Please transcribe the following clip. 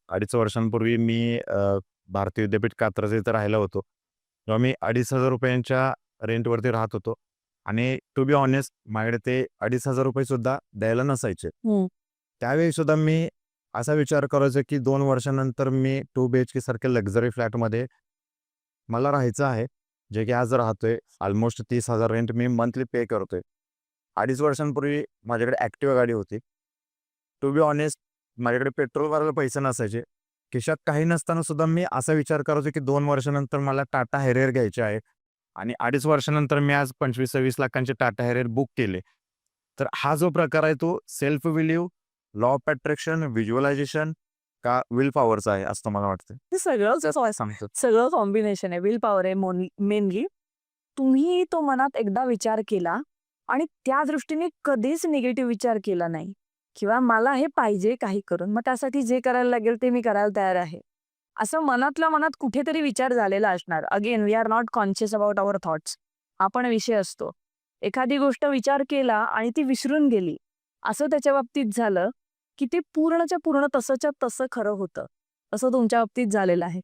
2.5 वर्षांपूर्वी मी भारतीय विद्यापीठ कात्रज इथे राहिलो होतो. तेव्हा मी ₹2,500 रेंटवरती राहत होतो आणि टू बी ऑनेस्ट माझ्याकडे ते ₹2,500 सुद्धा द्यायला नसायचे. हं. त्यावेळी सुद्धा मी असा विचार करायचो, की 2 वर्षानंतर मी 2 बीएचके सारख्या लक्झरी फ्लॅटमध्ये मला राहायचं आहे. जे की आज राहतोय. अल्मोस्ट 30,000 रेंट मी मंथली पे करतोय. 2.5 वर्षांपूर्वी माझ्याकडे ॲक्टिवा गाडी होती. टू बी ऑनेस्ट माझ्याकडे पेट्रोल भरायला पैसे नसायचे. खिशात काही नसताना सुद्धा मी असा विचार करायचो, की 2 वर्षानंतर मला टाटा हॅरियर घ्यायचे आहे आणि 2.5 वर्षानंतर मी आज 25-26 लाखांचे टाटा हॅरियर बुक केले. तर हा जो प्रकार आहे तो self believe, law of attraction, visualisation का विल पॉवरचा आहे असं मला वाटतं. हे सगळंच सांगतो. सगळं कॉम्बिनेशन आहे. विल पॉवर आहे मेनली. तुम्ही तो मनात एकदा विचार केला आणि त्या दृष्टीने कधीच निगेटिव्ह विचार केला नाही किंवा मला हे पाहिजे काही करून, मग त्यासाठी जे करायला लागेल ते मी करायला तयार आहे. असं मनातल्या मनात कुठेतरी विचार झालेला असणार. Again we are not conscious about our thoughts. हा पण विषय असतो. एखादी गोष्ट विचार केला आणि ती विसरून गेली. असं त्याच्या बाबतीत झालं, की ते पूर्णच्या पूर्ण तसंच्या तसं खरं होतं. असं तुमच्या बाबतीत झालेलं आहे.